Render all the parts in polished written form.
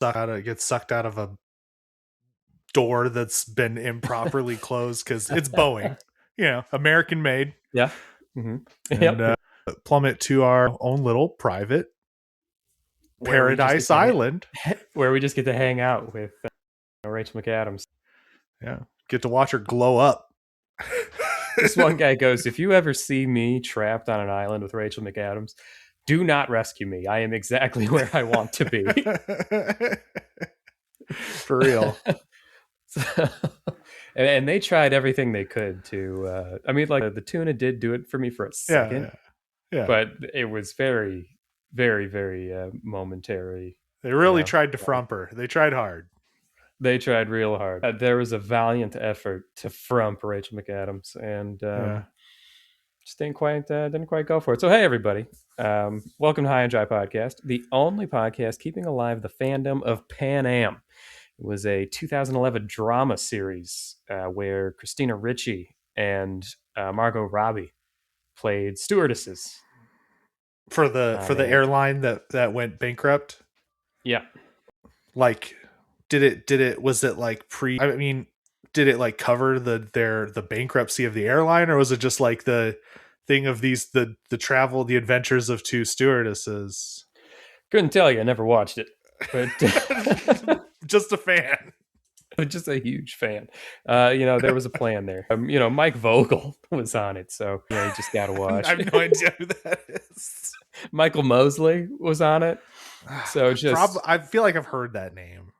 gets sucked out of a door that's been improperly closed because it's Boeing, American made, Yeah. Mm-hmm. and Yep. plummet to our own little private Where we just get paradise to island. where we just get to hang out with Rachel McAdams. Yeah, get to watch her glow up. This one guy goes, "If you ever see me trapped on an island with Rachel McAdams, do not rescue me. I am exactly where I want to be." For real. And they tried everything they could to. I mean, like the tuna did do it for me for a second, Yeah. but it was very, very, very momentary. They really tried to frump her. They tried hard. They tried real hard. There was a valiant effort to frump Rachel McAdams, and just didn't quite go for it. So hey, everybody, welcome to High and Dry Podcast, the only podcast keeping alive the fandom of Pan Am. It was a 2011 drama series where Christina Ricci and Margot Robbie played stewardesses for the airline that went bankrupt. Yeah. Like, did it was it like I mean, did it like cover the bankruptcy of the airline, or was it just like the thing of the adventures of two stewardesses? Couldn't tell you. I never watched it, but just a fan. Just a huge fan. There was a plan there. Mike Vogel was on it, so you just gotta watch. I have no idea who that is. Michael Mosley was on it, so I feel like I've heard that name.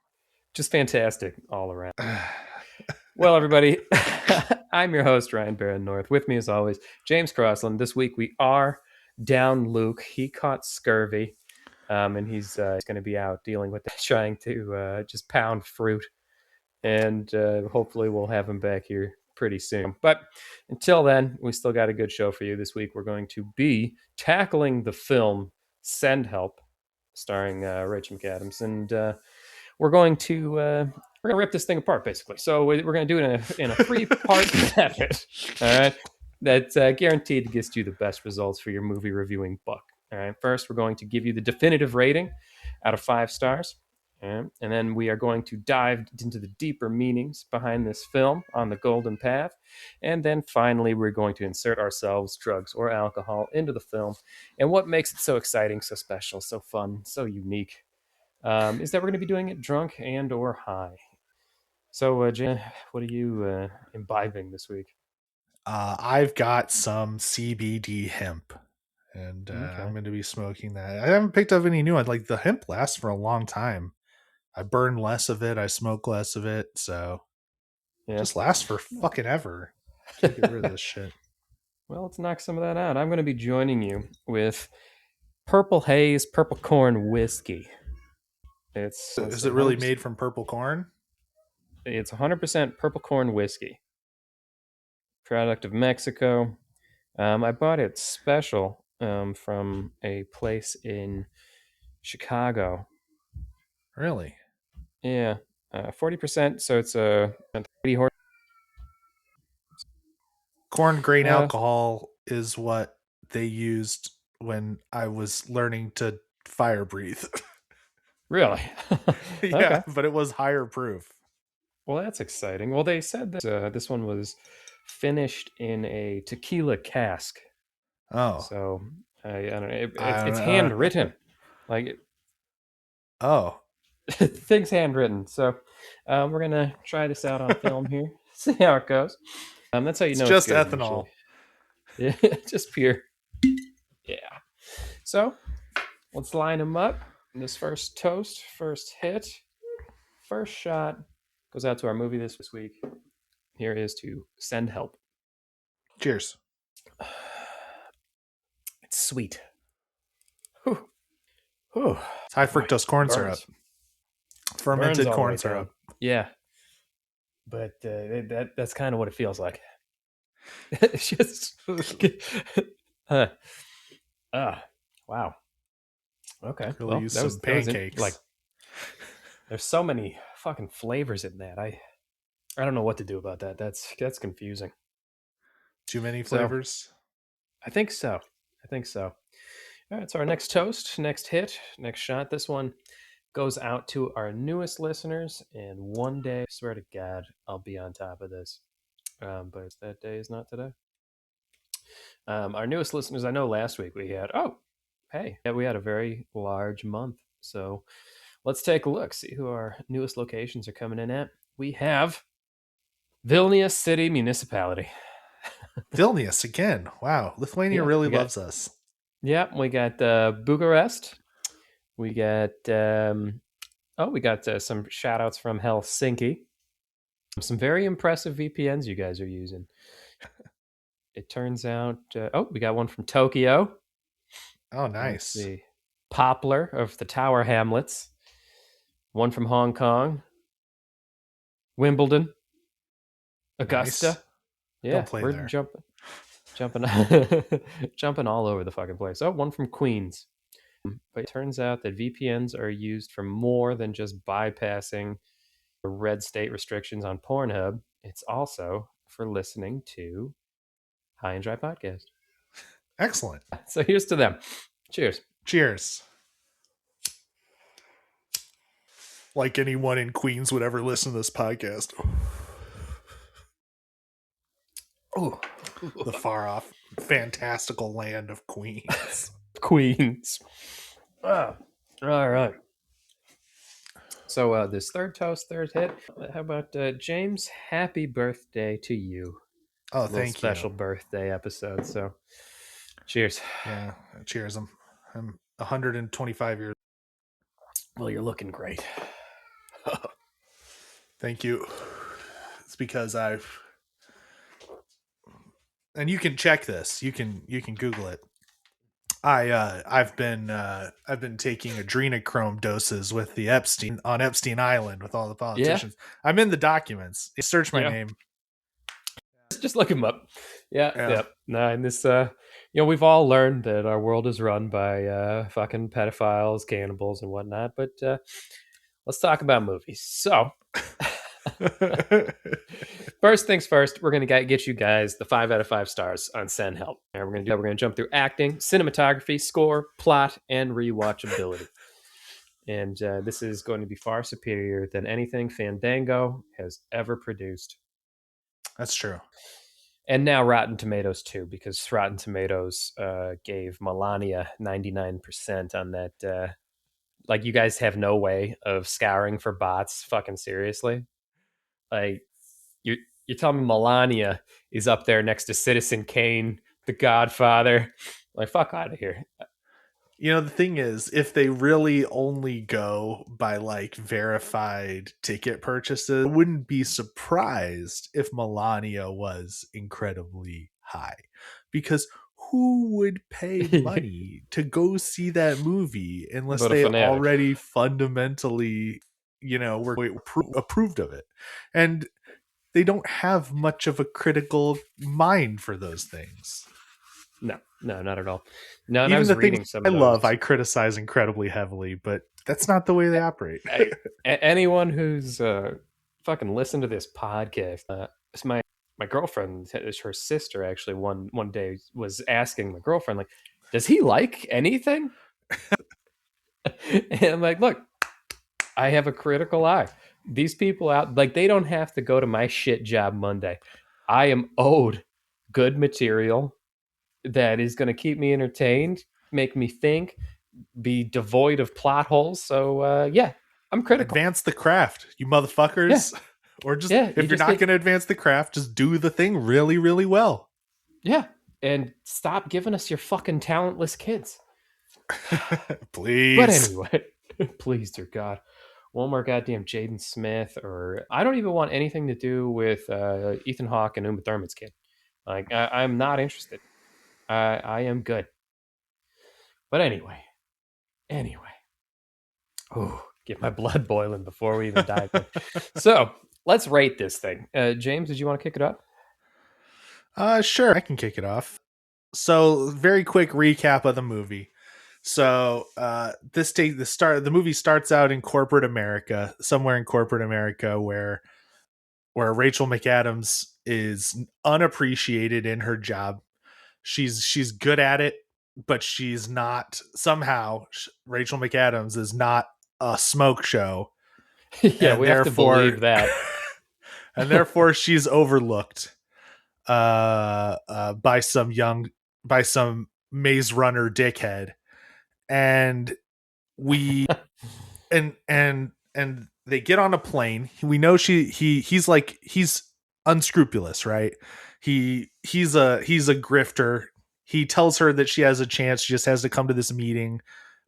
Just fantastic all around. Well, everybody, I'm your host, Ryan Barron North. With me, as always, James Crossland. This week we are down Luke. He caught scurvy, and he's going to be out dealing with that, trying to just pound fruit. And hopefully we'll have him back here pretty soon. But until then, we still got a good show for you. This week we're going to be tackling the film Send Help, starring Rachel McAdams, and we're going to rip this thing apart, basically. So we're going to do it in a 3-part method. All right, that's guaranteed to get you the best results for your movie reviewing buck. All right, first we're going to give you the definitive rating out of 5 stars. And then we are going to dive into the deeper meanings behind this film on the golden path. And then finally, we're going to insert ourselves, drugs or alcohol, into the film. And what makes it so exciting, so special, so fun, so unique is that we're going to be doing it drunk and or high. So, Jan, what are you imbibing this week? I've got some CBD hemp. And okay. I'm going to be smoking that. I haven't picked up any new ones. Like, the hemp lasts for a long time. I burn less of it. I smoke less of it. So it just lasts for fucking ever. Can't get rid of this shit. Well, let's knock some of that out. I'm going to be joining you with Purple Haze Purple Corn Whiskey. Is it really made from purple corn? It's 100% purple corn whiskey. Product of Mexico. I bought it special from a place in Chicago. Really? Yeah. 40%, so it's a 80 horse. Corn grain alcohol is what they used when I was learning to fire breathe. Really? Yeah, okay. But it was higher proof. Well, that's exciting. Well, they said that this one was finished in a tequila cask. Oh. So, I don't know. It's handwritten. Oh. Things handwritten. So, we're going to try this out on film here. See how it goes. That's how you know it's just ethanol. Yeah, just pure. Yeah. So, let's line them up. This first toast, first hit, first shot goes out to our movie this week. Here is to Send Help. Cheers. It's sweet. Whew. Whew. It's high fructose corn syrup. Fermented corn syrup. Yeah. But that's kind of what it feels like. It's just... wow. Okay. Really use some pancakes. There's so many fucking flavors in that. I don't know what to do about that. That's confusing. Too many flavors? I think so. All right, so our next toast, next hit, next shot. This one goes out to our newest listeners. And one day, I swear to God, I'll be on top of this. But that day is not today. Our newest listeners, I know last week we had, hey, yeah, we had a very large month. So let's take a look, see who our newest locations are coming in at. We have Vilnius City Municipality. Vilnius again. Wow. Lithuania really we got loves us. we got Bucharest. We got we got some shout outs from Helsinki. Some very impressive VPNs you guys are using. It turns out we got one from Tokyo. Oh, Let's nice. see. Poplar of the Tower Hamlets. One from Hong Kong. Wimbledon. Augusta. Nice. Yeah, Don't play we're there. jumping jumping all over the fucking place. Oh, one from Queens. But it turns out that VPNs are used for more than just bypassing the red state restrictions on Pornhub. It's also for listening to High and Dry Podcast. Excellent. So here's to them. Cheers. Cheers. Like anyone in Queens would ever listen to this podcast. Oh, the far off, fantastical land of Queens. Queens. All right. So this third toast, third hit. How about James? Happy birthday to you. Oh, thank special you. Birthday episode. So, cheers. Yeah, cheers. I'm 125 years. Well, you're looking great. Thank you. It's because and you can check this. You can Google it. I've been taking adrenochrome doses with the Epstein on Epstein Island with all the politicians. Yeah. I'm in the documents. Search my name. Just look him up. Yeah. No, and this we've all learned that our world is run by fucking pedophiles, cannibals, and whatnot. But let's talk about movies. So first things first, we're gonna get you guys the 5 out of 5 stars on Send Help. And we're gonna jump through acting, cinematography, score, plot, and rewatchability. And this is going to be far superior than anything Fandango has ever produced. That's true. And now Rotten Tomatoes too, because Rotten Tomatoes gave Melania 99% on that. Like, you guys have no way of scouring for bots. Fucking seriously, like you're telling me Melania is up there next to Citizen Kane, The Godfather? Like, fuck out of here. You know, the thing is, if they really only go by like verified ticket purchases, I wouldn't be surprised if Melania was incredibly high, because who would pay money to go see that movie unless they already fundamentally, were approved of it? And they don't have much of a critical mind for those things. No, not at all. No, and even I was the reading things some I love, I criticize incredibly heavily, but that's not the way they operate. Anyone who's fucking listened to this podcast, it's my girlfriend, her sister actually one day was asking my girlfriend, like, does he like anything? And I'm like, look, I have a critical eye. These people out, like, they don't have to go to my shit job Monday. I am owed good material that is going to keep me entertained, make me think, be devoid of plot holes. So I'm critical. Advance the craft, you motherfuckers. Yeah. Or just, if you're not going to advance the craft, just do the thing really, really well. Yeah. And stop giving us your fucking talentless kids. Please. But anyway, please, dear God. One more goddamn Jaden Smith, or I don't even want anything to do with Ethan Hawke and Uma Thurman's kid. Like, I'm not interested. I am good. But anyway. Oh, get my blood boiling before we even dive in. So let's rate this thing. James, did you want to kick it up? Sure, I can kick it off. So, very quick recap of the movie. So, the movie starts out in corporate America, somewhere in corporate America, where Rachel McAdams is unappreciated in her job. She's good at it, but she's not, somehow Rachel McAdams is not a smoke show, Yeah, and we have to therefore believe that. and therefore she's overlooked by some maze runner dickhead, and we and they get on a plane. We know he's unscrupulous, right? He's a grifter. He tells her that she has a chance, she just has to come to this meeting,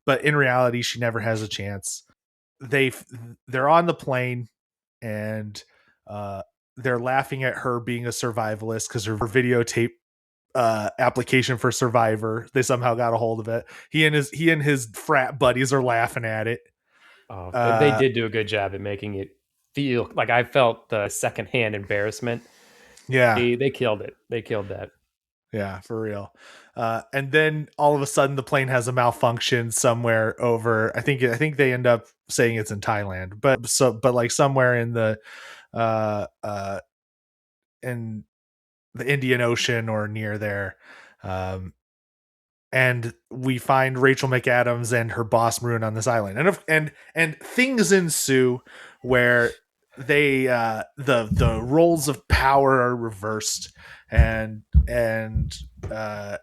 but in reality she never has a chance. they they're on the plane, and uh they're laughing at her being a survivalist because her videotape application for Survivor, they somehow got a hold of it. He and his frat buddies are laughing at it. Oh, they uh did do a good job at making it feel like I felt the secondhand embarrassment. yeah, They killed it. They killed that. yeah, for real. And then all of a sudden the plane has a malfunction somewhere over, I think they end up saying it's in Thailand, but like somewhere in the uh uh in the Indian Ocean or near there. Um, and we find Rachel McAdams and her boss Maroon on this island, and things ensue where the roles of power are reversed, and and uh,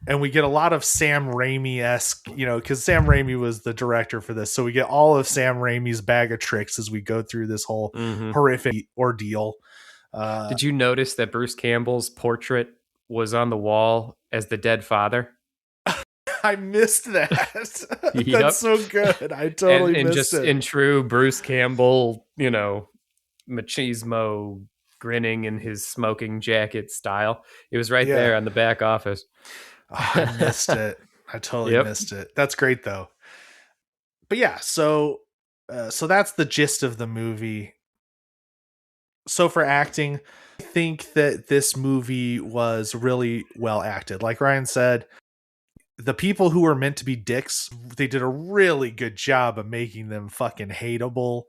and we get a lot of Sam Raimi esque, because Sam Raimi was the director for this, so we get all of Sam Raimi's bag of tricks as we go through this whole Hmm. horrific ordeal. Uh, Did you notice that Bruce Campbell's portrait was on the wall as the dead father? I missed that. That's Yep. so good. I And totally missed just it. in true Bruce Campbell, machismo grinning in his smoking jacket style. It was right Yeah. there on the back office. Oh, I missed it. I totally Yep. missed it. That's great though. But yeah, so that's the gist of the movie. So for acting, I think that this movie was really well acted. Like Ryan said, the people who were meant to be dicks, they did a really good job of making them fucking hateable.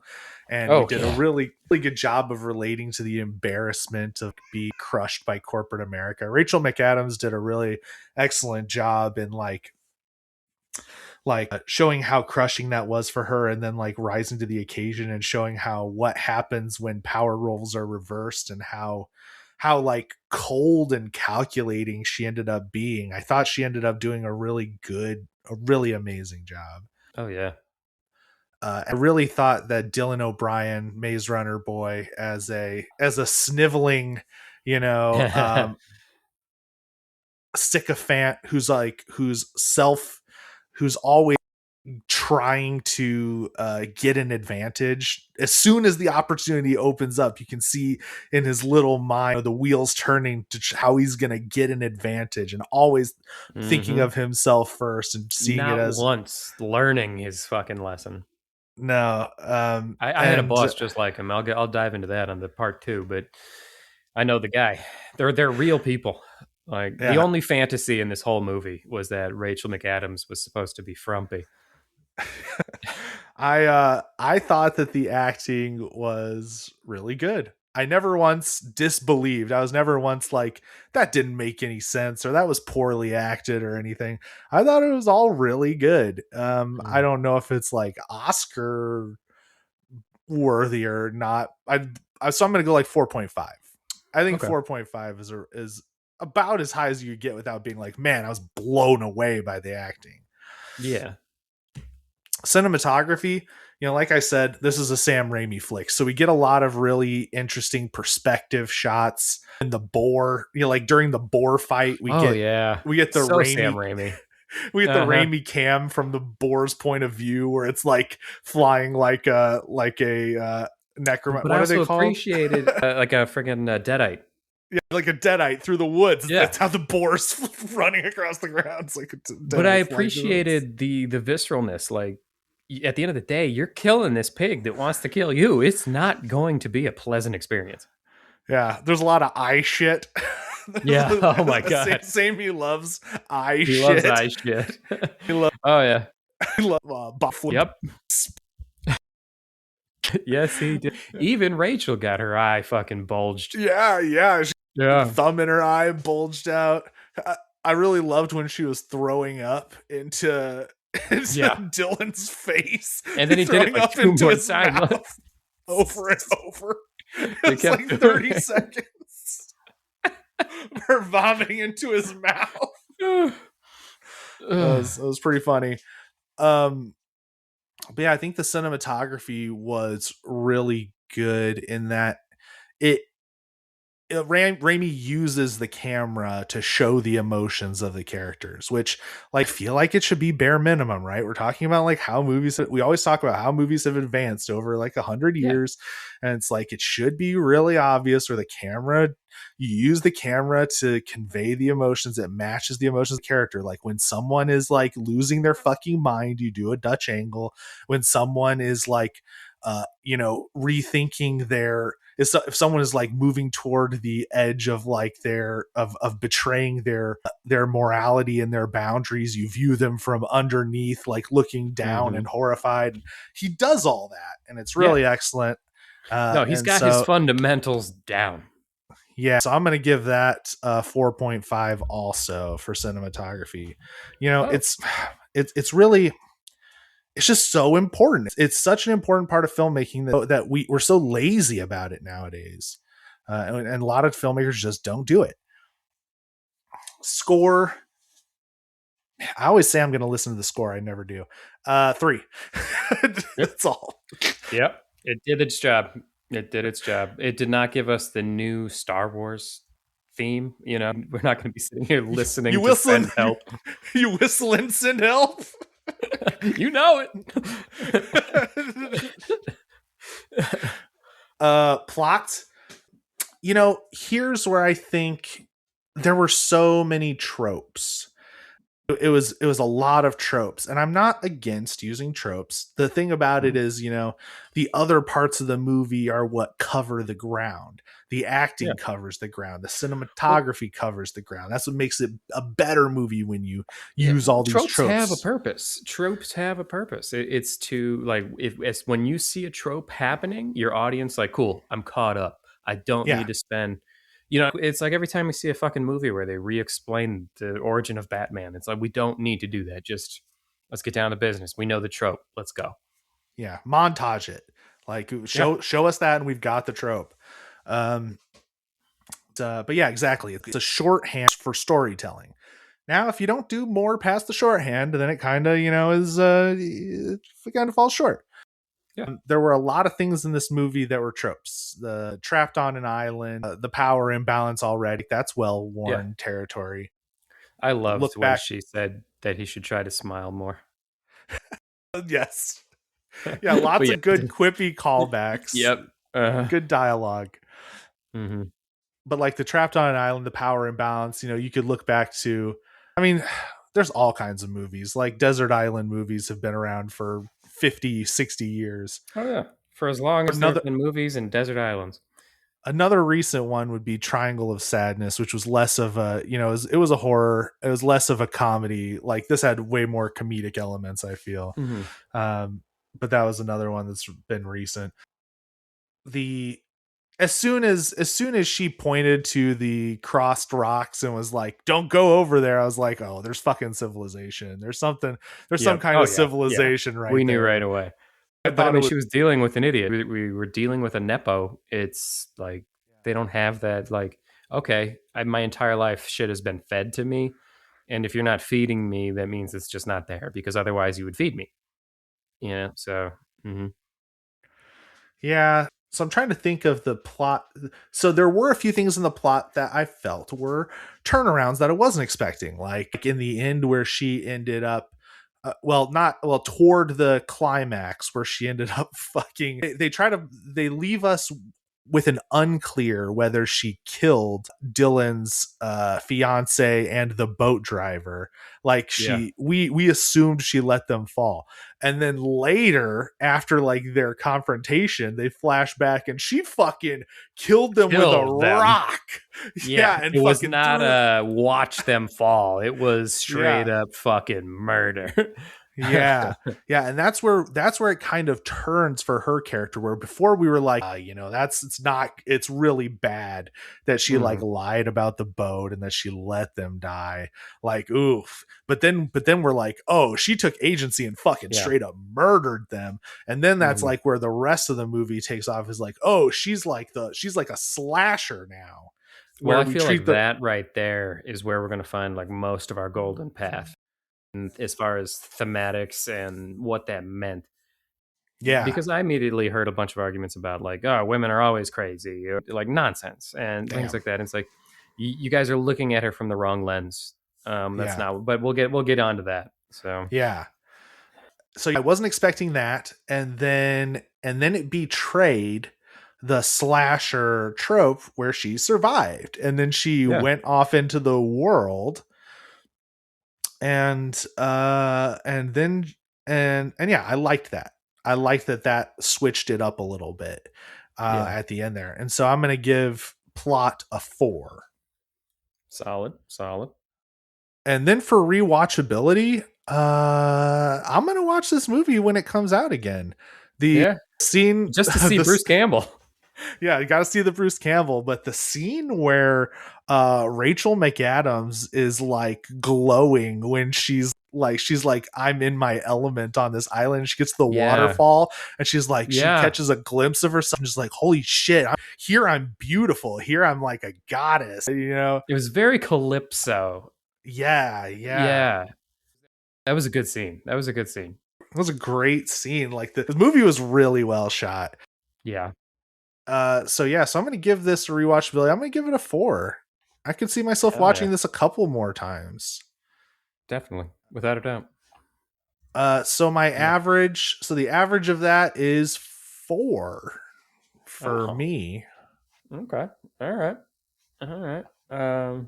And we Oh did a yeah. really, really good job of relating to the embarrassment of being crushed by corporate America. Rachel McAdams did a really excellent job in showing how crushing that was for her, and then like rising to the occasion and showing how what happens when power roles are reversed, and how like cold and calculating she ended up being. I thought she ended up doing a really amazing job. Oh yeah. I really thought that Dylan O'Brien, Maze Runner boy, as a sniveling, you know, um, sycophant who's always trying to get an advantage. As soon as the opportunity opens up, you can see in his little mind the wheels turning to how he's going to get an advantage, and always thinking Hmm. of himself first and seeing it Not as once learning his fucking lesson. no. I had a And boss just like him. I'll dive into that on the part two, but I know the guy. They're real people. Like the yeah. only fantasy in this whole movie was that Rachel McAdams was supposed to be frumpy. I thought that the acting was really good. I never once disbelieved. I was never once like that didn't make any sense or that was poorly acted or anything. I thought it was all really good. I Mm. don't know if it's like Oscar worthy or not. So I'm going to go like 4.5. I think Okay. 4.5 is about as high as you get without being like, man, I was blown away by the acting. Yeah. Cinematography, like I said, this is a Sam Raimi flick, so we get a lot of really interesting perspective shots. In the boar, like during the boar fight, we Oh get yeah. we get the So Sam Raimi Raimi. we get the Uh-huh. Raimi cam from the boar's point of view, where it's like flying like a necromant. But I What are they also called? appreciated like a friggin' deadite. Yeah, like a deadite through the woods. Yeah. That's how the boar's running across the ground. It's like a But I deadite flying through the woods. appreciated the visceralness. Like at the end of the day, you're killing this pig that wants to kill you. It's not going to be a pleasant experience. Yeah, there's a lot of eye shit. Yeah. Oh my god. Same he loves eye He loves shit. eye shit. He loves Oh yeah. buffalo. Yep. Yes, he did. Even Rachel got her eye fucking bulged. Yeah, yeah. Yeah. Thumb in her eye bulged out. I really loved when she was throwing up into It's Yeah. Dylan's face And then he did it throwing like up 2 into more his times. mouth over and over. They It's kept like doing 30 it. seconds for vomiting into his mouth. It was pretty funny. Um, but yeah, I think the cinematography was really good in that it Raimi uses the camera to show the emotions of the characters, which like feel like it should be bare minimum, right? We're talking about like how we always talk about how movies have advanced over like 100 years, and it's like it should be really obvious where you use the camera to convey the emotions. It matches the emotions of the character. Like when someone is like losing their fucking mind, you do a Dutch angle. When someone is like rethinking if someone is like moving toward the edge of like of betraying their morality and their boundaries, you view them from underneath, like looking down and horrified. He does all that, and it's Yeah. really excellent. No, he's And got his so fundamentals down. yeah, so I'm going to give that 4.5 also for cinematography. It's it's really, it's just so important. It's such an important part of filmmaking that we're so lazy about it nowadays. And a lot of filmmakers just don't do it. Score. I always say I'm going to listen to the score. I never do. 3. That's all. Yep. It did its job. It did its job. It did not give us the new Star Wars theme. We're not going to be sitting here listening You to whistling, Send Help. you whistle and send help. You know it. Plot. Here's where I think there were so many tropes. It was a lot of tropes, and I'm not against using tropes. The thing about it is, the other parts of the movie are what cover the ground. The acting Yeah. covers the ground. The Well, cinematography covers the ground. That's what makes it a better movie when you use all these tropes have a tropes. purpose. Tropes have a purpose. It's to like if it's when you see a trope happening, your audience like, cool, I'm caught up. I don't Yeah, need to spend. It's like every time we see a fucking movie where they re-explain the origin of Batman, it's like we don't need to do that. Just let's get down to business. We know the trope. Let's go. yeah. Montage it. Like Yeah. show us that, and we've got the trope. Um, but yeah, exactly. It's a shorthand for storytelling. Now, if you don't do more past the shorthand, then it kind of, it kind of falls short. Yeah. There were a lot of things in this movie that were tropes. The trapped on an island, the power imbalance already. That's well Yeah. worn territory. I loved Look when back. she said that he should try to smile more. Yes. Yeah, But lots yeah. of good quippy callbacks, Yep. good dialogue. Mm-hmm. But like the trapped on an island, the power imbalance, you could look back to, I mean, there's all kinds of movies. Like desert island movies have been around for 50, 60 years. Oh yeah, for as long as there Another have been movies in desert islands. another recent one would be Triangle of Sadness, which was less of a, it was a horror. It was less of a comedy. Like this had way more comedic elements, I feel. Mm-hmm. Um, but that was another one that's been recent. The as soon as she pointed to the crossed rocks and was like, "Don't go over there," I was like, "Oh, there's fucking civilization. There's some Yep. kind Oh of yeah. Yeah. civilization We right knew right there." away. I But I thought it mean, was she was dealing with an idiot. We were dealing with a nepo. It's like they don't have that. Like, okay, my entire life shit has been fed to me, and if you're not feeding me, that means it's just not there because otherwise you would feed me. So. Mm-hmm. yeah. So I'm trying to think of the plot. So there were a few things in the plot that I felt were turnarounds that I wasn't expecting. Like in the end, where she ended up, toward the climax, where she ended up fucking. They leave us with an unclear whether she killed Dylan's fiance and the boat driver. Like Yeah. we assumed she let them fall, and then later, after like their confrontation, they flash back and she fucking killed them with a Killed them. rock. Yeah, And it was fucking not threw. a watch them fall. It was straight Yeah, up fucking murder. Yeah. Yeah, and that's where it kind of turns for her character, where before we were like, that's it's really bad that she like Mhm. lied about the boat and that she let them die. Like, oof. But then we're like, oh, she took agency and fucking Yeah. straight up murdered them. And then that's Mhm. like where the rest of the movie takes off, is like, oh, she's like a slasher now, Well, where I we feel like treat the that right there is where we're going to find like most of our golden path, and as far as thematics and what that meant. yeah, Because I immediately heard a bunch of arguments about like, oh, women are always crazy, or like nonsense and things damn. like that. And it's like you guys are looking at her from the wrong lens. That's Yeah. not. But we'll get onto that. So Yeah. So I wasn't expecting that, and then it betrayed the slasher trope where she survived, and then she yeah, went off into the world, and then and yeah, I liked that. I liked that switched it up a little bit yeah, at the end there, and so I'm gonna give plot a 4. solid, solid. And then for rewatchability, I'm gonna watch this movie when it comes out again. The Yeah, scene, just to see this, Bruce Campbell. yeah, you got to see the Bruce Campbell, but the scene where Rachel McAdams is like glowing when she's like I'm in my element on this island. She gets to the Yeah, waterfall and she's like she yeah. catches a glimpse of herself and she's like, holy shit, here I'm beautiful. Here I'm like a goddess, you know? It was very calypso. Yeah, yeah. Yeah, that was a good scene. That was a good scene. It was a great scene. Like the movie was really well shot. Yeah, So yeah, so I'm gonna give this a rewatchability. I'm gonna give it a 4. I can see myself hell yeah, watching this a couple more times. definitely, without a doubt. Yeah. So the average of that is 4 for Oh, me. okay. All right. All right.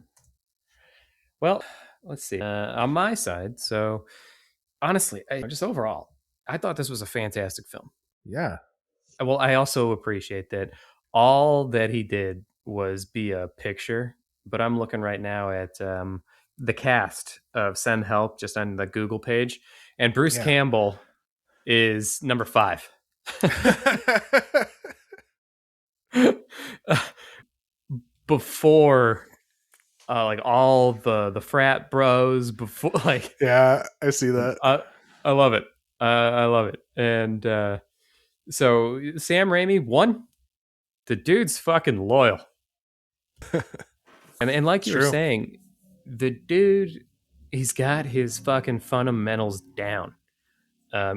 Well, let's see. On my side, so honestly, just overall, I thought this was a fantastic film. Yeah, Well, I also appreciate that all that he did was be a picture, but I'm looking right now at the cast of Send Help just on the Google page, and Bruce yeah. Campbell is number 5. Before like all the frat bros, before like Yeah, I see that. I I love it. I love it. And so Sam Raimi, one, the dude's fucking loyal. And like It's you were true. saying, the dude, he's got his fucking fundamentals down.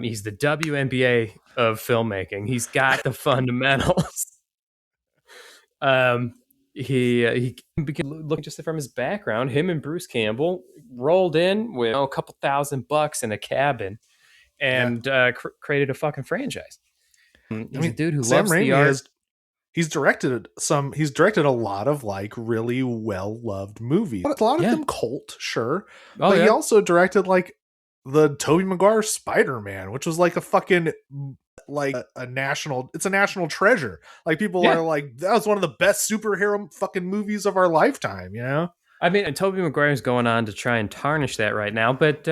He's the WNBA of filmmaking. He's got the fundamentals. um, he look just from his background. Him and Bruce Campbell rolled in with a couple $1,000 in a cabin Yeah. and created a fucking franchise. I He's a mean, dude who Sam loves the Raimi art. has he's directed a lot of like really well loved movies. A lot of Yeah. them cult, sure, Oh but he yeah. also directed like the Tobey Maguire Spider-Man, which was like a fucking like a national it's a national treasure. Like people Yeah. are like that was one of the best superhero fucking movies of our lifetime, you know? I mean, and Tobey Maguire's going on to try and tarnish that right now, but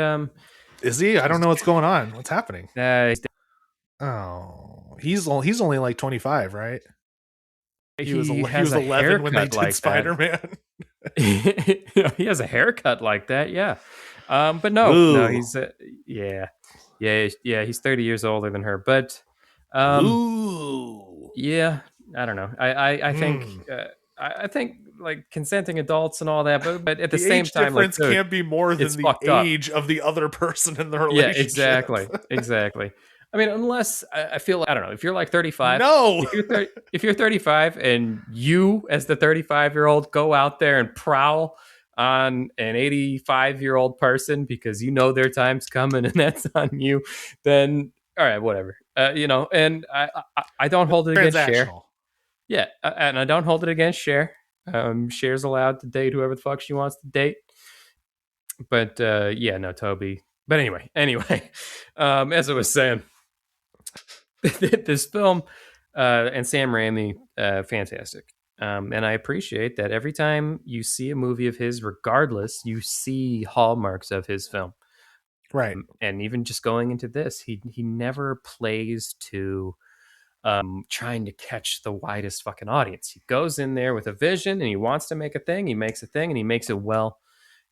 Is he? I don't know what's going on. What's happening? uh, Oh, he's only like 25, right? he He has was a 11 when they haircut did like that. Spider-Man. He has a haircut like that, yeah. But no, no, Ooh. he's yeah, yeah. He's 30 years older than her, but um, Ooh. yeah, I don't know. I think Hmm. I think like consenting adults and all that, but at the The same age time, like, difference dude, can't be more it's than the fucked up. age of the other person in the Yeah, relationship. exactly, exactly. I mean, unless I feel like, I don't know, if you're like 35, No. if you're 35 and you as the 35-year-old go out there and prowl on an 85-year-old person because you know their time's coming and that's on you, then all right, whatever. And I don't hold it against Cher. Transactional. Yeah, and I don't hold it against Cher. Cher's allowed to date whoever the fuck she wants to date. But yeah, no, Toby. But anyway, as I was saying, this film and Sam Raimi, fantastic. And I appreciate that every time you see a movie of his, regardless, you see hallmarks of his film. Right. And even just going into this, he never plays to trying to catch the widest fucking audience. He goes in there with a vision and he wants to make a thing. He makes a thing and he makes it well.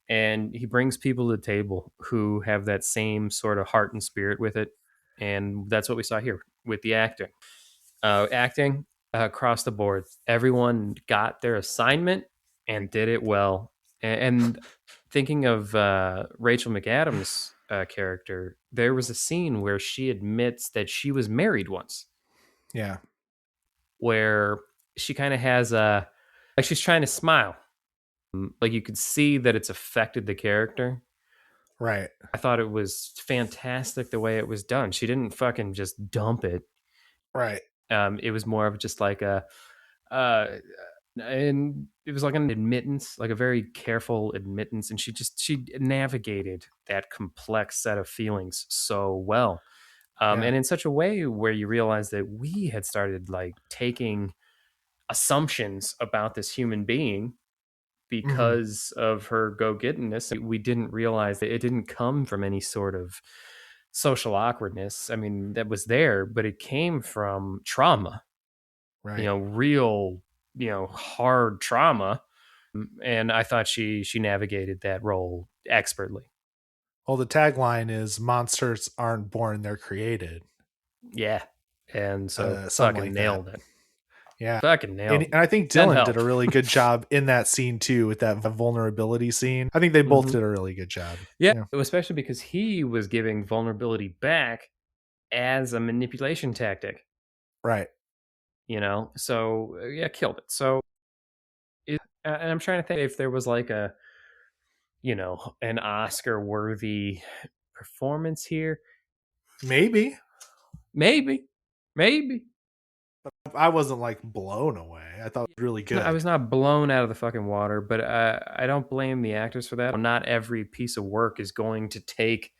And he brings people to the table who have that same sort of heart and spirit with it. And that's what we saw here with the acting. Acting across the board, everyone got their assignment and did it well. And thinking of Rachel McAdams' character, there was a scene where she admits that she was married once, Yeah. where she kind of has a, like, she's trying to smile. Like, you could see that it's affected the character. Right. I thought it was fantastic the way it was done. She didn't fucking just dump it. Right. It was more of just like a, uh, and it was like an admittance, like a very careful admittance, and she navigated that complex set of feelings so well, Yeah. and in such a way where you realize that we had started like taking assumptions about this human being Hmm. because of her go-gettingness. We didn't realize that it didn't come from any sort of social awkwardness. I mean, that was there, but it came from trauma, Right. real, hard trauma. And I thought she navigated that role expertly. Well, the tagline is "Monsters aren't born; they're created." Yeah. And so Something fucking like that. nailed it. Yeah. Fucking And nailed it. I think Send Dylan did help. a really good job in that scene too, with that vulnerability scene. I think they both Hmm. did a really good job. Yeah, Yeah. especially because he was giving vulnerability back as a manipulation tactic. Right. So yeah, killed it. So and I'm trying to think if there was like a, an Oscar worthy performance here. Maybe. Maybe. I wasn't like blown away. I thought it was really No, I good. was not blown out of the fucking water, but I don't blame the actors for that. Not every piece of work is going to take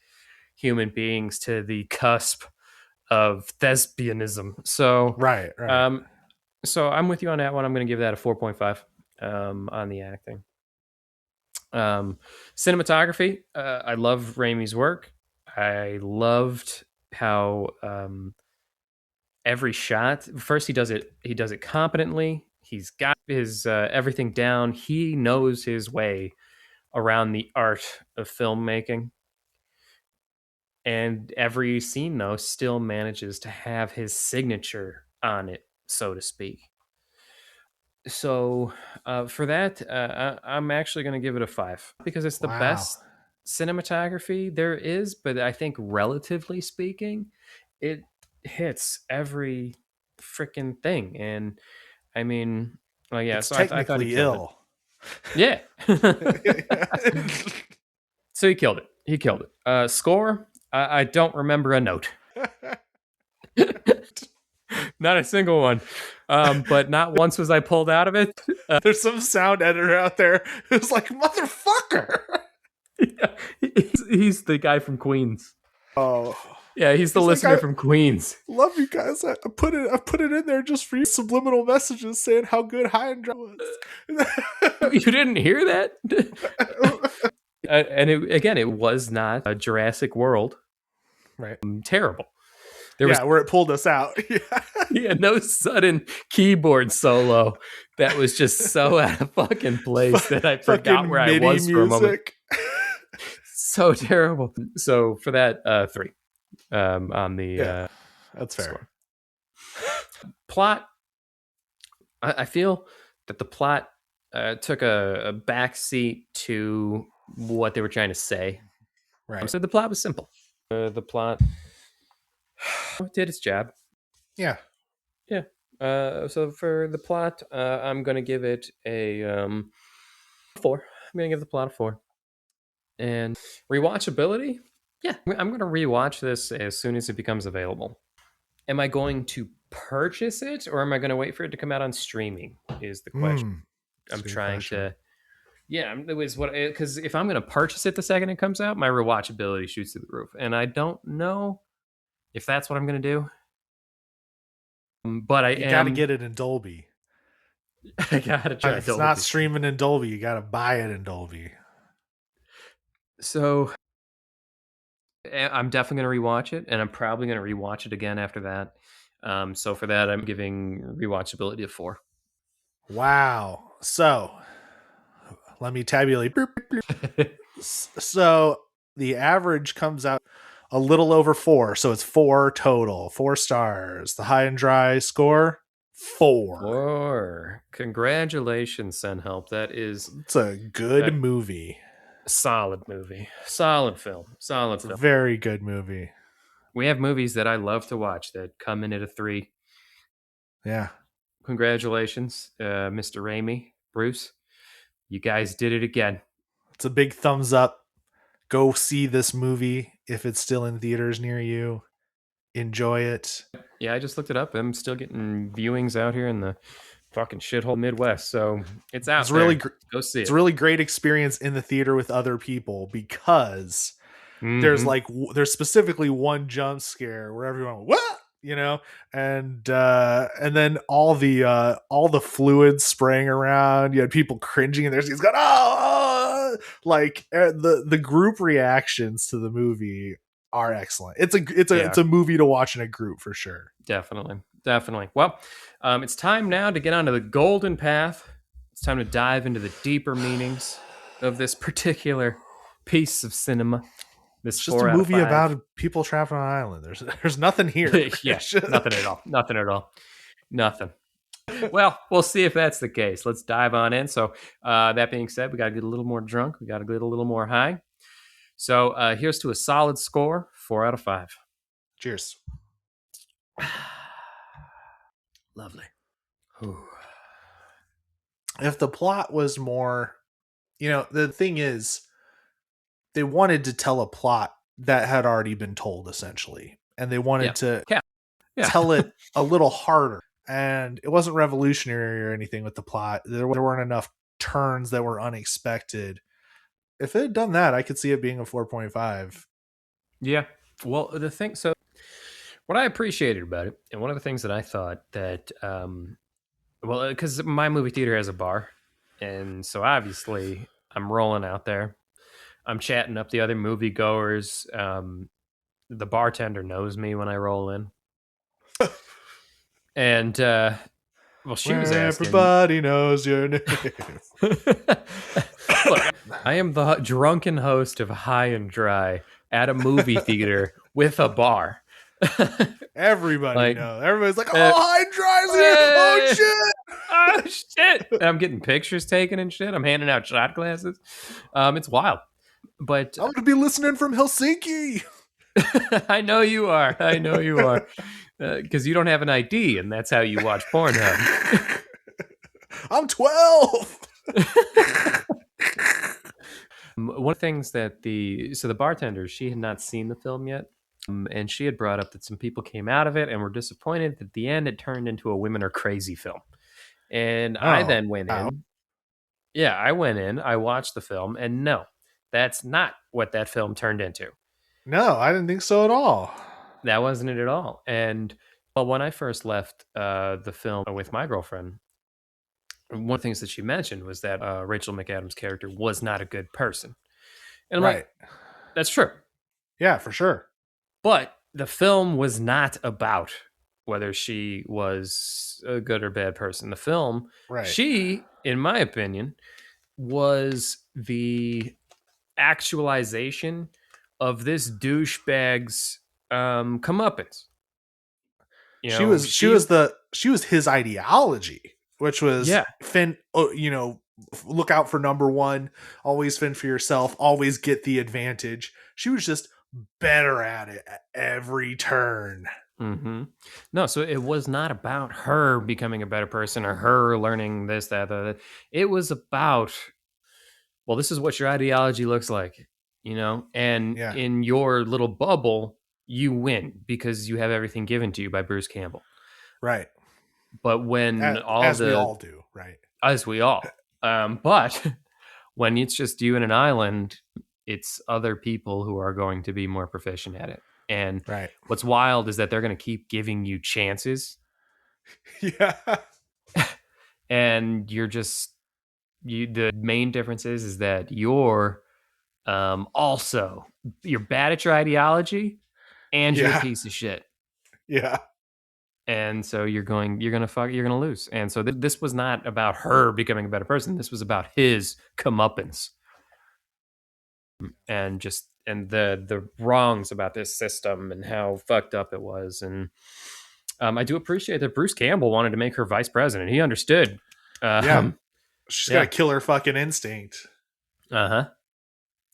human beings to the cusp of thespianism. Right. Right. Um, so I'm with you on that one. I'm going to give that a 4.5 on the acting. Cinematography. I love Raimi's work. I loved how every shot. First, he does it. He does it competently. He's got his everything down. He knows his way around the art of filmmaking. And every scene, though, still manages to have his signature on it, so to speak. So for that, I'm actually going to give it a 5 because it's the Wow. best cinematography there is. But I think, relatively speaking, it hits every freaking thing. And I mean, well, yeah. It's So I thought he technically killed it. ill. Yeah. So he killed it. He killed it. Score. I don't remember a note. Not a single one. But not once was I pulled out of it. There's some sound editor out there who's like, "Motherfucker." Yeah, he's the guy from Queens. Oh. Yeah, he's the He's like, listener "I from Queens. love you guys. I put it in there just for you. Subliminal messages saying how good High and Dry was." You didn't hear that? And it was not a Jurassic World. Right. Terrible. There was Yeah, where it pulled us out. Yeah. no sudden keyboard solo that was just so out of fucking place that I forgot where Fucking I MIDI was for a moment. music. So terrible. So for that, 3 on the Yeah, that's fair. score. Plot. I feel that the plot took a back seat to what they were trying to say. Right. So the plot was simple. The plot did its job. Yeah. Yeah. So for the plot, I'm going to give it a 4. I'm going to give the plot a 4. And rewatchability, yeah, I'm going to rewatch this as soon as it becomes available. Am I going to purchase it, or am I going to wait for it to come out on streaming? Is the question. I'm trying to. Yeah, it was what, because if I'm going to purchase it the second it comes out, my rewatchability shoots through the roof, and I don't know if that's what I'm going to do. But You got to get it in Dolby. I gotta try. If it's not streaming in Dolby, you got to buy it in Dolby. So I'm definitely going to rewatch it, and I'm probably going to rewatch it again after that. So for that, I'm giving rewatchability a 4. Wow. So let me tabulate. So the average comes out a little over 4. So it's 4 total, 4 stars. The high and dry score, 4. 4. Congratulations, Senhelp. That is It's a good a movie. solid movie. Solid film. Solid It's a film. very good movie. We have movies that I love to watch that come in at a 3. Yeah. Congratulations, Mr. Raimi, Bruce. You guys did it again. It's a big thumbs up. Go see this movie if it's still in theaters near you. Enjoy it. Yeah, I just looked it up. I'm still getting viewings out here in the fucking shithole Midwest, so it's It's out really there. Go see it's it. a really great experience in the theater with other people because there's Mm-hmm. like there's specifically one jump scare where everyone what and then all the fluids spraying around. You had people cringing and there's he's going like the group reactions to the movie are excellent. Yeah, It's a movie to watch in a group for sure. definitely. Well, it's time now to get onto the golden path. It's time to dive into the deeper meanings of this particular piece of cinema. This It's just a 4 out of movie 5. about people trapped on an island. There's nothing here. Yeah, nothing at all. Nothing at all. Nothing. Well, we'll see if that's the case. Let's dive on in. So, that being said, we got to get a little more drunk. We got to get a little more high. So, here's to a solid score 4 out of 5. Cheers. Lovely. If the plot was more, the thing is, they wanted to tell a plot that had already been told essentially, and they wanted to tell it a little harder. And it wasn't revolutionary or anything with the plot. There weren't enough turns that were unexpected. If it had done that, I could see it being a 4.5. Yeah. Well, so what I appreciated about it, and one of the things that I thought that, because my movie theater has a bar, and so obviously I'm rolling out there. I'm chatting up the other moviegoers. The bartender knows me when I roll in. And she was asking. Everybody knows your name. Look, I am the drunken host of High and Dry at a movie theater with a bar. Everybody knows. Everybody's like, "Oh, High and Dry's here! Oh shit! Oh shit!" And I'm getting pictures taken and shit. I'm handing out shot glasses. It's wild. But I'm gonna be listening from Helsinki. I know you are. Because you don't have an ID, and that's how you watch Pornhub. I'm 12. One of the things that the bartender, she had not seen the film yet, and she had brought up that some people came out of it and were disappointed that at the end it turned into a women are crazy film. And I then went in. Yeah, I went in, I watched the film, and no, that's not what that film turned into. No, I didn't think so at all. That wasn't it at all. And when I first left the film with my girlfriend, one of the things that she mentioned was that Rachel McAdams' character was not a good person. And I'm like, that's true. Yeah, for sure. But the film was not about whether she was a good or bad person. The film, she, in my opinion, was the actualization of this douchebag's comeuppance. She was his ideology, which was Finn. Look out for number one. Always fend for yourself. Always get the advantage. She was just better at it at every turn. Mm-hmm. No, so it was not about her becoming a better person or her learning this, that. It was about, well, this is what your ideology looks like, and in your little bubble, you win because you have everything given to you by Bruce Campbell. Right. But when we all do, right? As we all. But when it's just you and an island, it's other people who are going to be more proficient at it. And what's wild is that they're going to keep giving you chances. Yeah. And you're just, the main difference is that you're also you're bad at your ideology, and you're a Yeah. piece of shit. Yeah. And so you're gonna lose. And so this was not about her becoming a better person. This was about his comeuppance, and the wrongs about this system and how fucked up it was. And I do appreciate that Bruce Campbell wanted to make her vice president. He understood. Yeah. Um, She's got a yeah. killer fucking instinct. Uh-huh.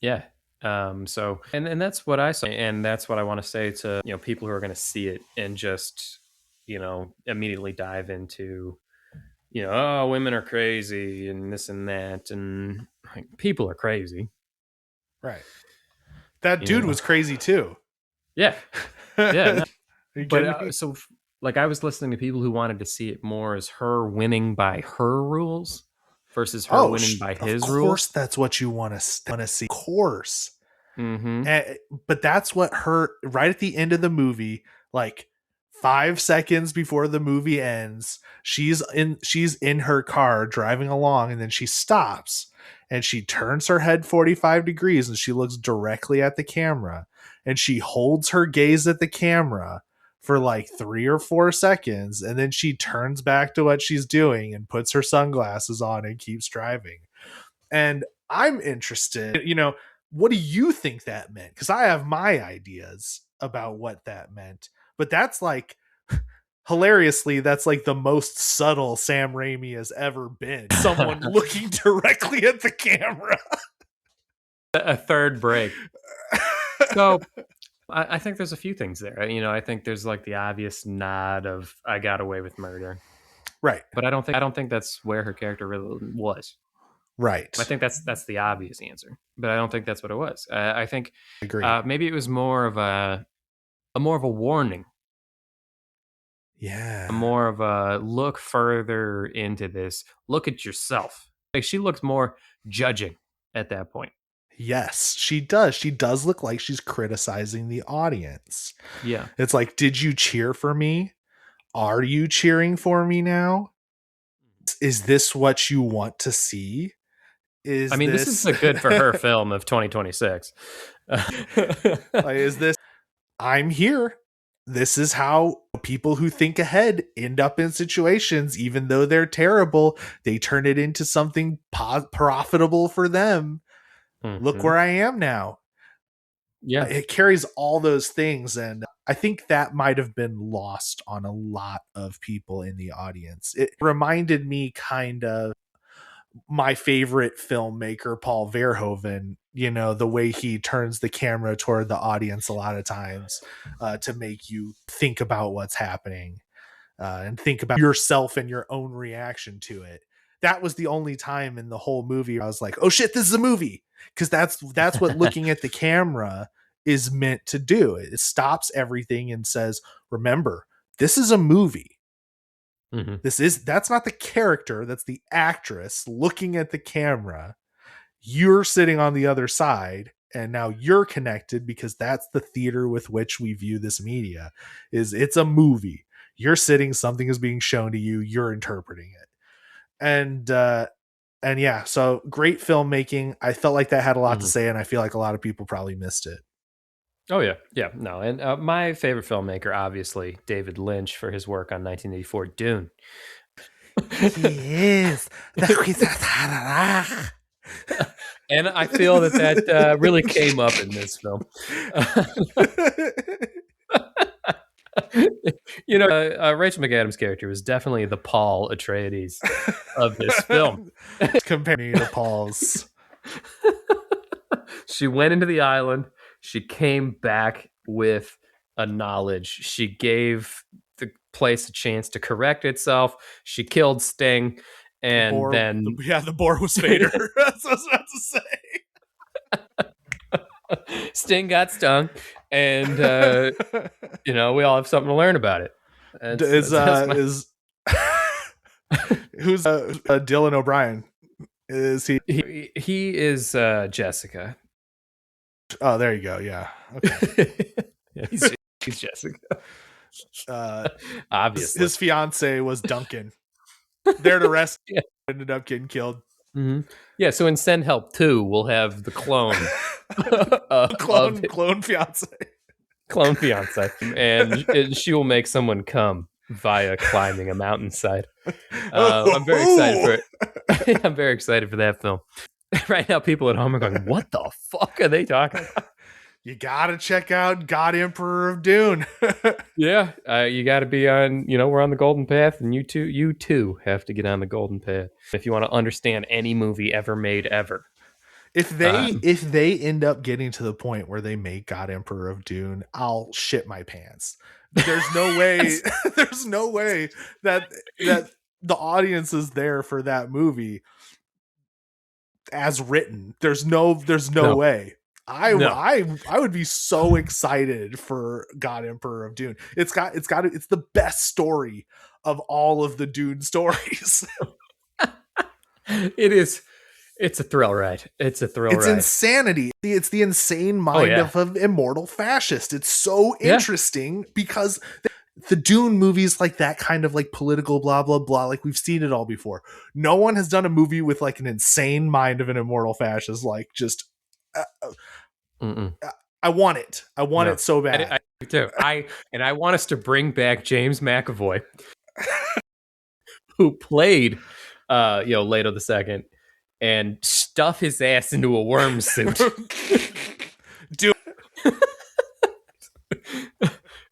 Yeah. So and that's what I saw, and that's what I want to say to people who are going to see it and just immediately dive into oh, women are crazy and this and that, and like, people are crazy. Right. That dude was crazy too. Yeah. Yeah. No. Are you But kidding me? so like I was listening to people who wanted to see it more as her winning by her rules versus her Oh, winning by of his course rules. that's what you want to see. Of course. Mm-hmm. But that's what her right at the end of the movie, like 5 seconds before the movie ends, she's in her car driving along, and then she stops and she turns her head 45 degrees and she looks directly at the camera, and she holds her gaze at the camera for like 3 or 4 seconds, and then she turns back to what she's doing and puts her sunglasses on and keeps driving. And I'm interested, what do you think that meant? Because I have my ideas about what that meant. But that's like, hilariously, that's like the most subtle Sam Raimi has ever been. Someone looking directly at the camera. A third break. So I think there's a few things there. I think there's like the obvious nod of I got away with murder. Right. But I don't think that's where her character really was. Right. I think that's the obvious answer, but I don't think that's what it was. I think Agree. maybe it was more of a warning, Yeah. more of a look further into this. Look at yourself. Like she looked more judging at that point. Yes, she does. She does look like she's criticizing the audience. Yeah. It's like, did you cheer for me? Are you cheering for me now? Is this what you want to see? This is a good for her film of 2026. Is this, I'm here. This is how people who think ahead end up in situations, even though they're terrible, they turn it into something profitable for them. Mm-hmm. Look where I am now. Yeah. It carries all those things. And I think that might have been lost on a lot of people in the audience. It reminded me kind of my favorite filmmaker, Paul Verhoeven, the way he turns the camera toward the audience a lot of times to make you think about what's happening and think about yourself and your own reaction to it. That was the only time in the whole movie I was like, oh shit, this is a movie. Because that's what looking at the camera is meant to do. It stops everything and says, remember, this is a movie. Mm-hmm. That's not the character, that's the actress looking at the camera. You're sitting on the other side, and now you're connected because that's the theater with which we view this media. It's a movie. You're sitting, something is being shown to you, you're interpreting it. And yeah, so great filmmaking. I felt like that had a lot to say, and I feel like a lot of people probably missed it. Oh yeah, yeah, no, and my favorite filmmaker, obviously, David Lynch for his work on 1984 Dune. He is and I feel that really came up in this film. Rachel McAdams' character was definitely the Paul Atreides of this film. Comparing to Paul's. She went into the island. She came back with a knowledge. She gave the place a chance to correct itself. She killed Sting, and the boar was Vader. That's what I was about to say. Sting got stung, and we all have something to learn about it. Who's Dylan O'Brien? Is he? He is Jessica. Oh, there you go. Yeah. Okay. Yeah, he's Jessica. Obviously, his fiance was Duncan. There to rescue. Yeah. Ended up getting killed. Mm-hmm. Yeah. So in Send Help 2, we'll have the clone of clone fiance. Clone fiance, and she will make someone come via climbing a mountainside. I'm very excited for it. I'm very excited for that film. Right now, people at home are going, "What the fuck are they talking about?" You gotta check out God Emperor of Dune. Yeah, you got to be on. We're on the golden path, and you too have to get on the golden path if you want to understand any movie ever made ever. If they end up getting to the point where they make God Emperor of Dune, I'll shit my pants. There's no way. There's no way that the audience is there for that movie as written. There's no way. I would be so excited for God Emperor of Dune. It's the best story of all of the Dune stories. It is. It's a thrill ride. It's insanity. It's the insane mind of an immortal fascist. It's so interesting because the Dune movies, like that kind of like political blah blah blah, like we've seen it all before. No one has done a movie with like an insane mind of an immortal fascist. Like just, I want it. I want it so bad. I do too. I want us to bring back James McAvoy, who played, Leto the Second, and stuff his ass into a worm suit. Do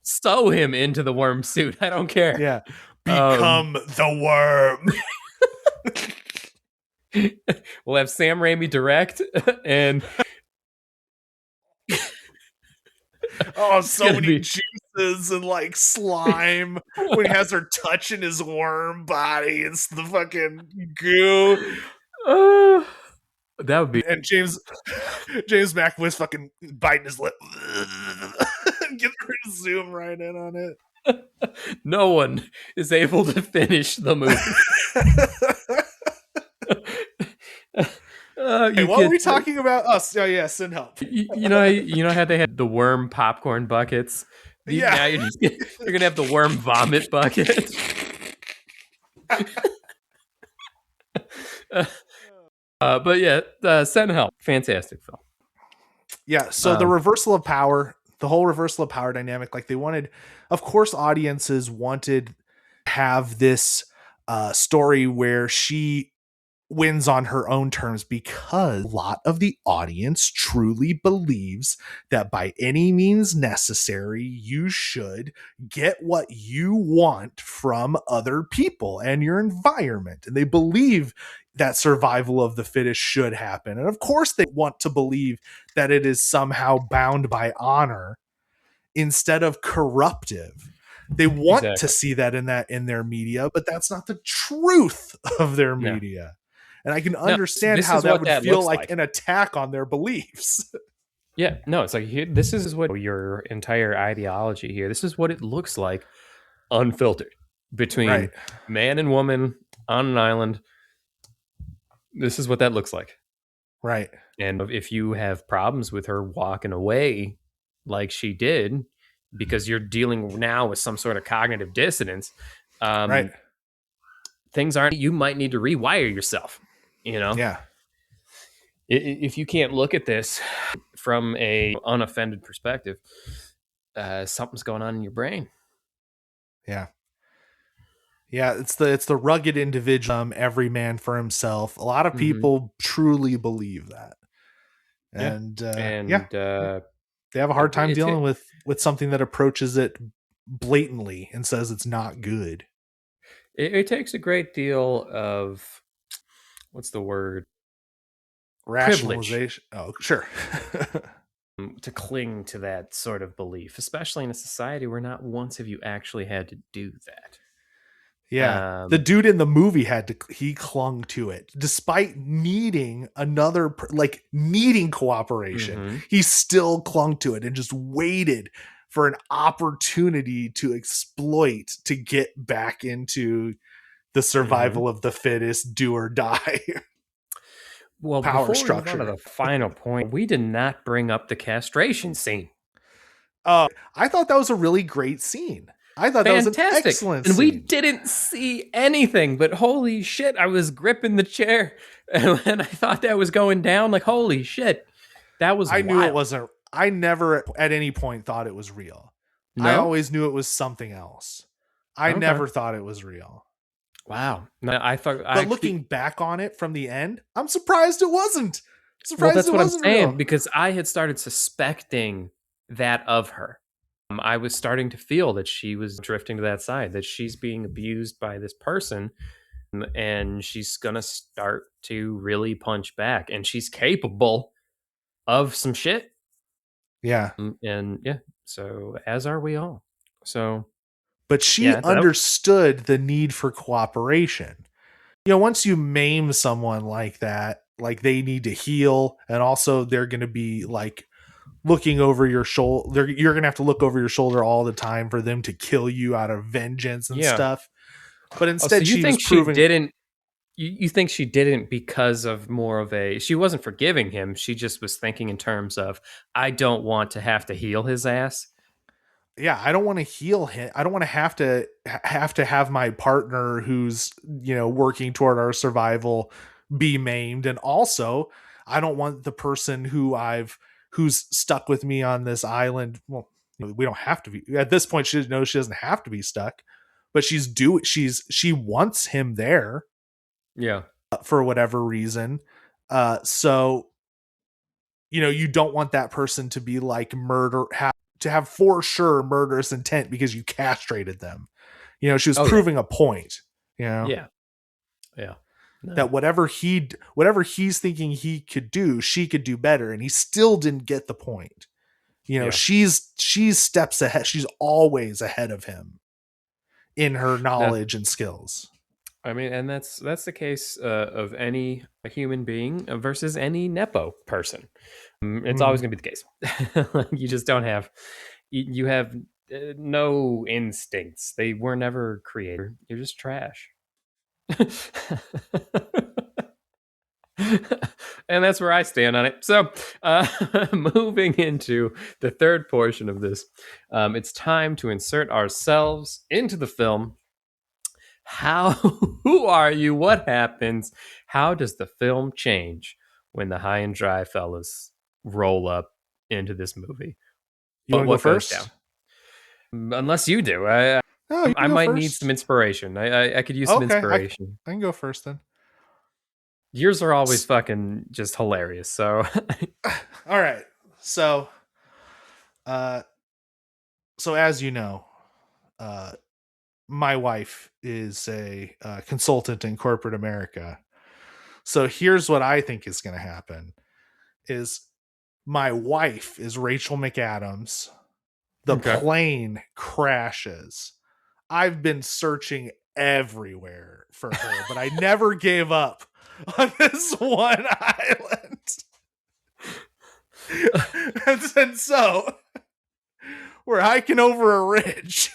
sew him into the worm suit. I don't care. Yeah. Become the worm. We'll have Sam Raimi direct and so many juices and like slime when he has her touching his worm body. It's the fucking goo. That would be. And James McAvoy's fucking biting his lip. Get her to zoom right in on it. No one is able to finish the movie. Hey, what were we talking about? Us. Oh yeah, send help. You know how they had the worm popcorn buckets? Now you're gonna have the worm vomit bucket. But yeah, send help. Fantastic film. Yeah. So the reversal of power, the whole reversal of power dynamic, like they wanted, of course, audiences wanted to have this story where she wins on her own terms, because a lot of the audience truly believes that by any means necessary, you should get what you want from other people and your environment. And they believe that survival of the fittest should happen. And of course they want to believe that it is somehow bound by honor instead of corruptive. They want to see that in their media, but that's not the truth of their media. And I can understand how that would feel like an attack on their beliefs. Yeah, no, it's like, this is what your entire ideology here, this is what it looks like unfiltered between man and woman on an island. This is what that looks like. Right. And if you have problems with her walking away like she did, because you're dealing now with some sort of cognitive dissonance, things aren't, you might need to rewire yourself. Yeah. If you can't look at this from a unoffended perspective, something's going on in your brain. Yeah. Yeah. It's the rugged individual, every man for himself. A lot of people truly believe that. And they have a hard time dealing with something that approaches it blatantly and says it's not good. It takes a great deal of, what's the word? Rationalization. Privilege. Oh, sure. To cling to that sort of belief, especially in a society where not once have you actually had to do that. Yeah. The dude in the movie he clung to it despite needing needing cooperation. He still clung to it and just waited for an opportunity to exploit, to get back into the survival of the fittest, do or die. Well, power before structure. We go to the final point, we did not bring up the castration scene. I thought that was a really great scene. I thought Fantastic. That was an excellent and scene. We didn't see anything, but holy shit, I was gripping the chair and I thought that was going down, like, holy shit. That was I knew it wild. wasn't. I never at any point thought it was real. I No? always knew it was something else. I Okay. never thought it was real. Wow. No, I thought I But actually. looking back on it from the end, I'm surprised it wasn't. Well, Surprised that's it what I'm wasn't saying real. because I had started suspecting that of her. I was starting to feel that she was drifting to that side, that she's being abused by this person, and she's gonna start to really punch back, and she's capable of some shit. Yeah. And yeah, so as are we all. So But she yeah, understood the need for cooperation. Once you maim someone like that, like they need to heal, and also they're going to be like looking over your shoulder. You're going to have to look over your shoulder all the time for them to kill you out of vengeance and yeah. stuff. But Oh, so instead, you she was think she proving, didn't? You think she didn't because of more of a? She wasn't forgiving him. She just was thinking in terms of, I don't want to have to heal his ass. yeah, I don't want to heal him. I don't want to have my partner who's, working toward our survival be maimed. And also, I don't want the person who's stuck with me on this island. Well, we don't have to be at this point. She knows she doesn't have to be stuck, but she wants him there Yeah. for whatever reason. So you don't want that person to be like to have for sure murderous intent because you castrated them. She was Oh yeah. proving a point, Yeah. Yeah. that No. whatever he's thinking he could do, she could do better, and he still didn't get the point. Yeah. She's steps ahead. She's always ahead of him in her No. knowledge and skills. I mean, and that's the case of any human being versus any nepo person. It's always Mhm. going to be the case. You just don't have. You have no instincts. They were never created. You're just trash. And that's where I stand on it. So, moving into the third portion of this, it's time to insert ourselves into the film. How, who are you? What happens? How does the film change when the high and dry fellas roll up into this movie? You want to go What goes down? first? Unless you do, I No, you I can go might need some first. inspiration. I could use some Okay, inspiration. I can go first then. Yours are always S- fucking just hilarious. So All right. So, uh, as you know, uh, my wife is a consultant in corporate America. So here's what I think is going to happen: is my wife is Rachel McAdams. The okay. plane crashes. I've been searching everywhere for her, but I never gave up on this one island. And so we're hiking over a ridge.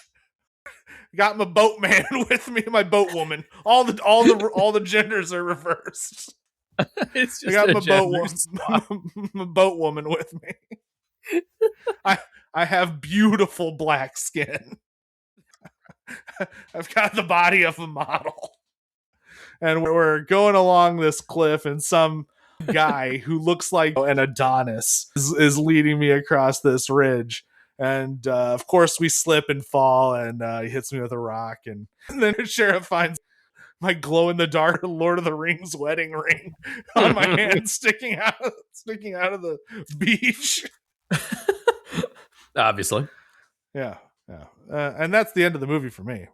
Got my boatman with me, my boat woman. All the genders are reversed. It's I just got a gender swap. my boat woman with me. I I have beautiful black skin. I've got the body of a model. And we're going along this cliff, and some guy who looks like an Adonis is leading me across this ridge. And of course, we slip and fall, and he hits me with a rock. And then the sheriff finds my glow in the dark Lord of the Rings wedding ring on my hand sticking out of the beach. Obviously. Yeah, yeah, and that's the end of the movie for me.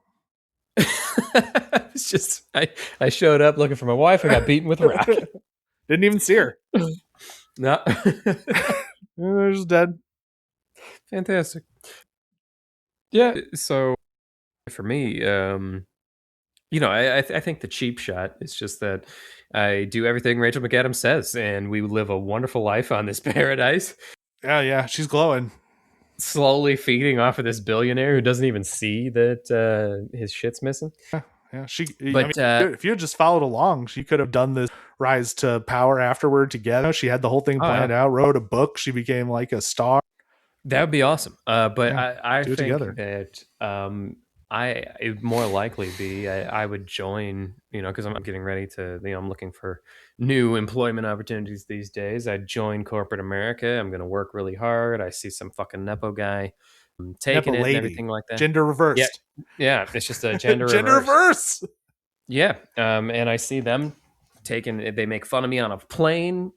It's just I showed up looking for my wife. I got beaten with a rock. Didn't even see her. No. They're just dead. Fantastic. Yeah. So for me, I think the cheap shot is just that I do everything Rachel McAdams says, and we live a wonderful life on this paradise, Yeah, yeah, she's glowing. slowly feeding off of this billionaire who doesn't even see that his shit's missing. Yeah, I mean, But if you had just followed along, she could have done this rise to power afterward together. She had the whole thing oh, yeah, planned out, wrote a book. She became like a star. that would be awesome. But Yeah, I do it think together. that It'd more likely be I would join, because I'm getting ready to, I'm looking for new employment opportunities these days. I'd join corporate America. I'm going to work really hard. I see some fucking Nepo guy taking Nepo it and lady, everything like that. gender Yeah. reversed. Yeah. It's just a gender Gender reverse. reverse. Yeah. And I see them they make fun of me on a plane.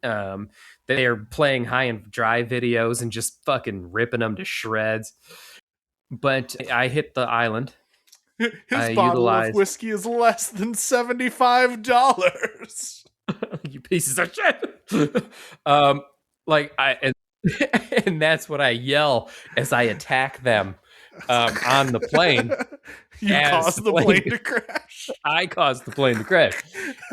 They're playing high and dry videos and just fucking ripping them to shreds. But I hit the island. His I bottle of utilize whiskey is less than $75. you pieces of shit. um, like and that's what I yell as I attack them on the plane. You As caused the plane to crash. I caused the plane to crash,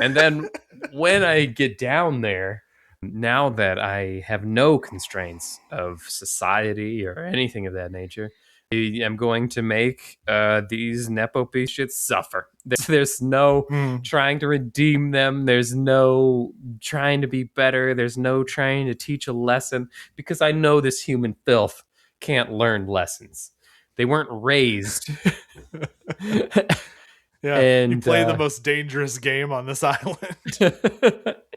and then when I get down there, now that I have no constraints of society or anything of that nature, I am going to make these Nepo piece shits suffer. There's no trying to redeem them. There's no trying to be better. There's no trying to teach a lesson, because I know this human filth can't learn lessons. They weren't raised. Yeah, and you play the most dangerous game on this island.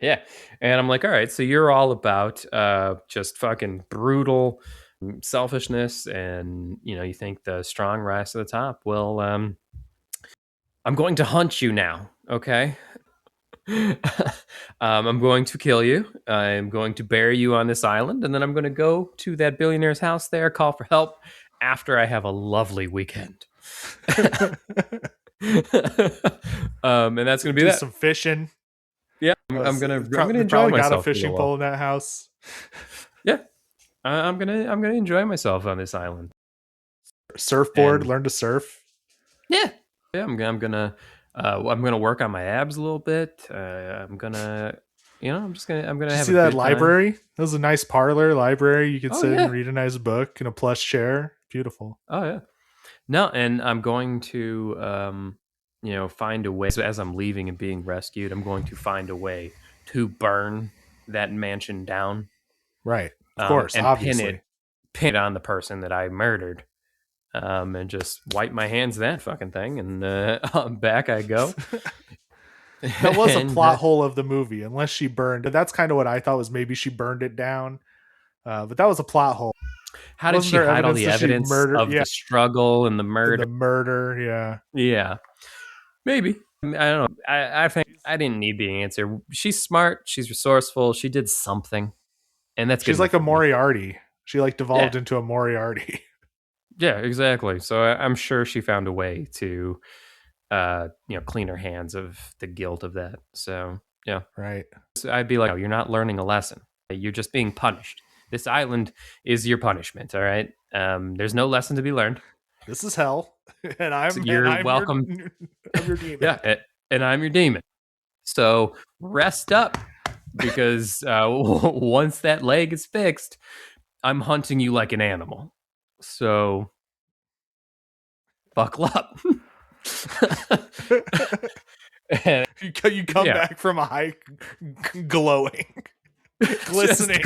Yeah, and I'm like, all right, so you're all about just fucking brutal selfishness, and you think the strong rise to the top. Well, I'm going to hunt you now, okay? I'm going to kill you. I'm going to bury you on this island, and then I'm going to go to that billionaire's house there, call for help after I have a lovely weekend. And that's going to be do some fishing. Yeah, I'm gonna enjoy probably myself. Got a fishing pole in that house. Yeah, I'm gonna enjoy myself on this island. Surfboard, learn to surf. Yeah. I'm gonna work on my abs a little bit. I'm gonna have see a that good library. Time. That was a nice parlor library. You could sit and read a nice book in a plush chair. Beautiful. Oh yeah. No, and I'm going to find a way. So as I'm leaving and being rescued, I'm going to find a way to burn that mansion down. Right. Of course, and obviously. Pin it on the person that I murdered. And just wipe my hands of that fucking thing, and back I go. That was a plot hole of the movie, unless she burned. That's kind of what I thought, was maybe she burned it down. But that was a plot hole. How did she hide all the evidence of the struggle and the murder? Yeah. Maybe. I don't know. I think I didn't need the answer. She's smart. She's resourceful. She did something, and that's good. She's like a Moriarty. She devolved into a Moriarty. Yeah, exactly. So I'm sure she found a way to, clean her hands of the guilt of that. So yeah, right. So I'd be like, no, you're not learning a lesson. You're just being punished. This island is your punishment. All right. There's no lesson to be learned. This is hell, and I'm welcome. I'm your demon. Yeah, and I'm your demon. So rest up, because once that leg is fixed, I'm hunting you like an animal. So buckle up. You come back from a hike glowing, glistening,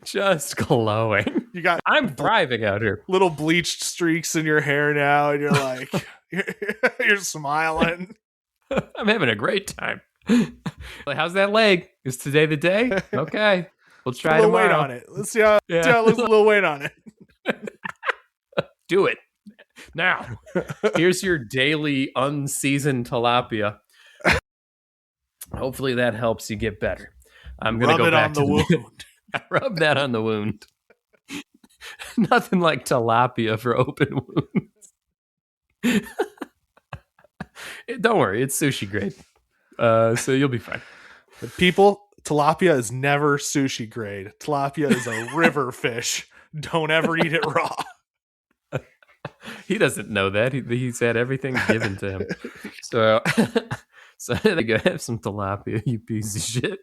just glowing. I'm thriving out here. Little bleached streaks in your hair now, and you're like, you're smiling. I'm having a great time. How's that leg? Is today the day? Okay, we'll try tomorrow. Weight on it. Let's see how it looks. A little weight on it. Do it now. Here's your daily unseasoned tilapia. Hopefully that helps you get better. I'm gonna go back to the wound. Rub that on the wound. Nothing like tilapia for open wounds. Don't worry, it's sushi grade. So you'll be fine. People, tilapia is never sushi grade. Tilapia is a river fish. Don't ever eat it raw. He doesn't know that. He's had everything given to him. So there you go. Have some tilapia, you piece of shit.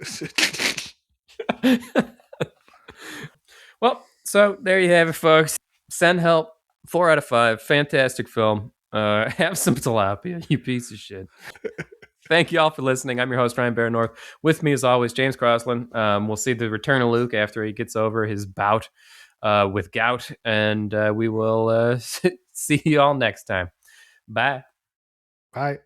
Well, so there you have it, folks. Send help. 4 out of 5. Fantastic film. Have some tilapia, you piece of shit. Thank you all for listening. I'm your host, Ryan Bear North. With me, as always, James Crossland. We'll see the return of Luke after he gets over his bout with gout, and we will see you all next time. Bye. Bye.